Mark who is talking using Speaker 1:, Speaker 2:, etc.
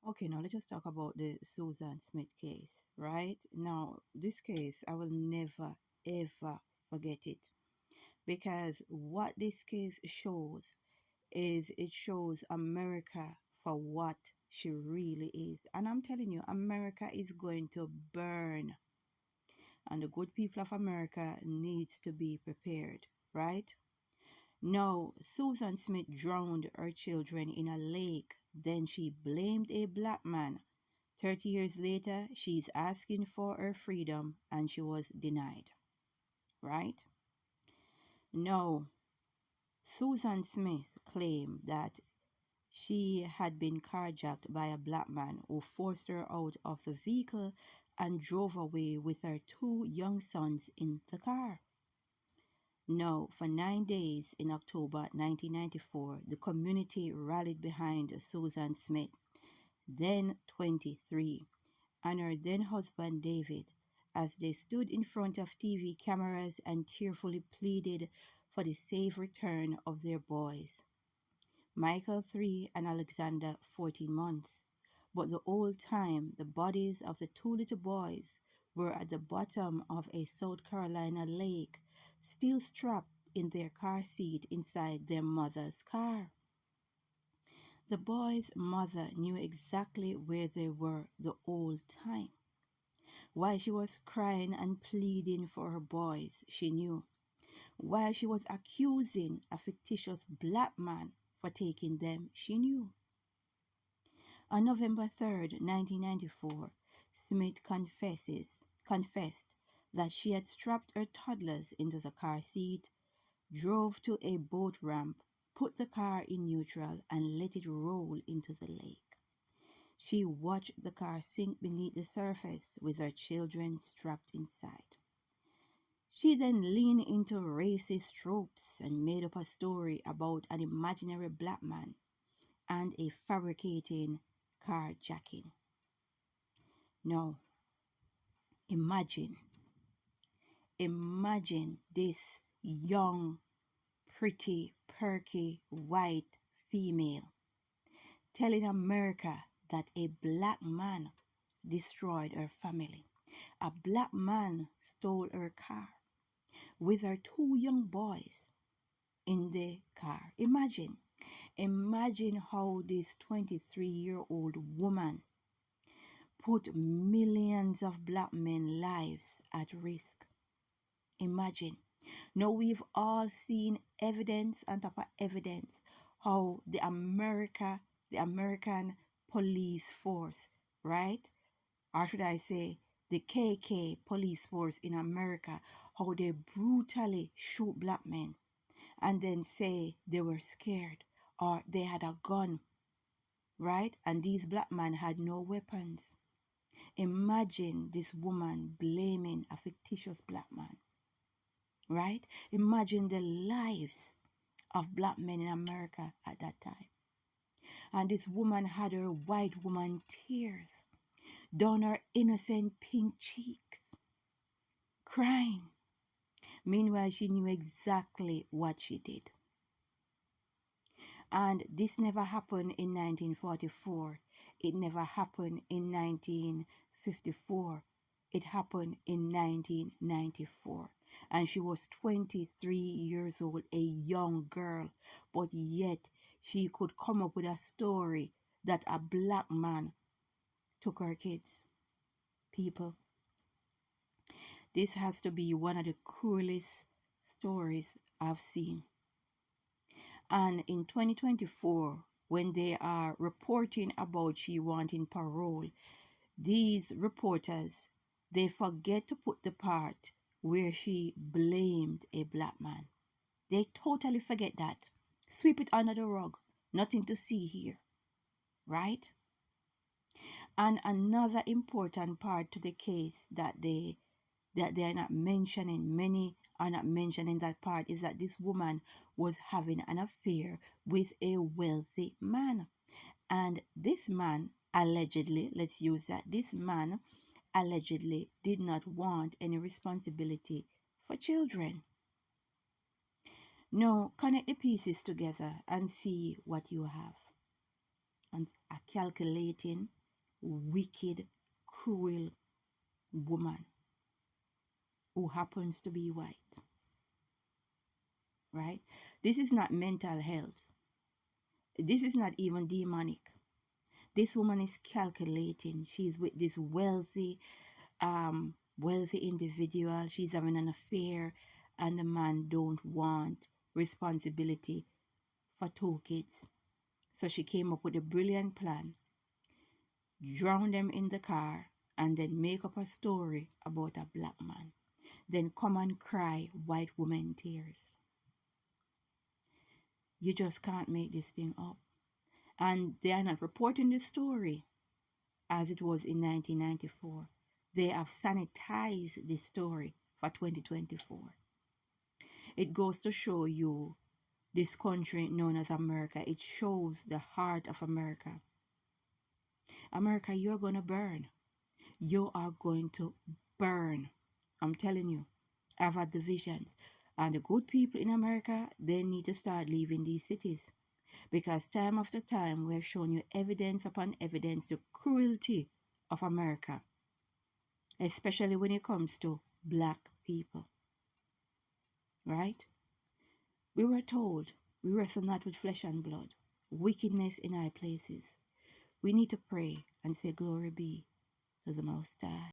Speaker 1: Okay, now let's just talk about the Susan Smith case, right? Now, this case, I will never, ever forget it because what this case shows is it shows America for what she really is. And I'm telling you, America is going to burn, and the good people of America needs to be prepared, right? Now, Susan Smith drowned her children in a lake. Then she blamed a black man. 30 years later, she's asking for her freedom and she was denied. Right? Now, Susan Smith claimed that she had been carjacked by a black man who forced her out of the vehicle and drove away with her two young sons in the car. Now, for 9 days in October 1994, the community rallied behind Susan Smith, then 23, and her then husband David, as they stood in front of TV cameras and tearfully pleaded for the safe return of their boys, Michael 3 and Alexander 14 months. But the whole time, the bodies of the two little boys were at the bottom of a South Carolina lake, still strapped in their car seat inside their mother's car. The boys' mother knew exactly where they were the whole time. While she was crying and pleading for her boys, she knew. While she was accusing a fictitious black man for taking them, she knew. On November 3rd, 1994, Smith confessed that she had strapped her toddlers into the car seat, drove to a boat ramp, put the car in neutral, and let it roll into the lake. She watched the car sink beneath the surface with her children strapped inside. She then leaned into racist tropes and made up a story about an imaginary black man and a fabricating carjacking. Now, imagine, imagine this young, pretty, perky, white female telling America that a black man destroyed her family. A black man stole her car with her two young boys in the car. Imagine how this 23-year-old woman put millions of black men's lives at risk. Imagine. Now we've all seen evidence on top of evidence how the American police force, right? Or should I say the KK police force in America, how they brutally shoot black men and then say they were scared or they had a gun, right? And these black men had no weapons. Imagine this woman blaming a fictitious black man, right? Imagine the lives of black men in America at that time. And this woman had her white woman tears down her innocent pink cheeks, crying. Meanwhile, she knew exactly what she did. And this never happened in 1944. It never happened in 1954. It happened in 1994. And she was 23 years old, a young girl. But yet, she could come up with a story that a black man took her kids. People, this has to be one of the cruelest stories I've seen. And in 2024, when they are reporting about she wanting parole, these reporters, they forget to put the part where she blamed a black man. They totally forget that. Sweep it under the rug. Nothing to see here. Right? And another important part to the case that they are not mentioning, many are not mentioning that part, is that this woman was having an affair with a wealthy man. And this man allegedly, let's use that, this man allegedly did not want any responsibility for children. Now, connect the pieces together and see what you have. And a calculating, wicked, cruel woman who happens to be white, right? This is not mental health. This is not even demonic. This woman is calculating. She's with this wealthy individual. She's having an affair, and the man don't want responsibility for 2 kids. So she came up with a brilliant plan, drown them in the car, and then make up a story about a black man. Then come and cry white woman tears. You just can't make this thing up. And they are not reporting the story as it was in 1994. They have sanitized this story for 2024. It goes to show you this country known as America. It shows the heart of America. America, you're going to burn. You are going to burn. I'm telling you. I've had the visions. And the good people in America, they need to start leaving these cities. Because time after time, we have shown you evidence upon evidence the cruelty of America, especially when it comes to black people. Right? We were told we wrestle not with flesh and blood, wickedness in high places. We need to pray and say, Glory be to the Most High.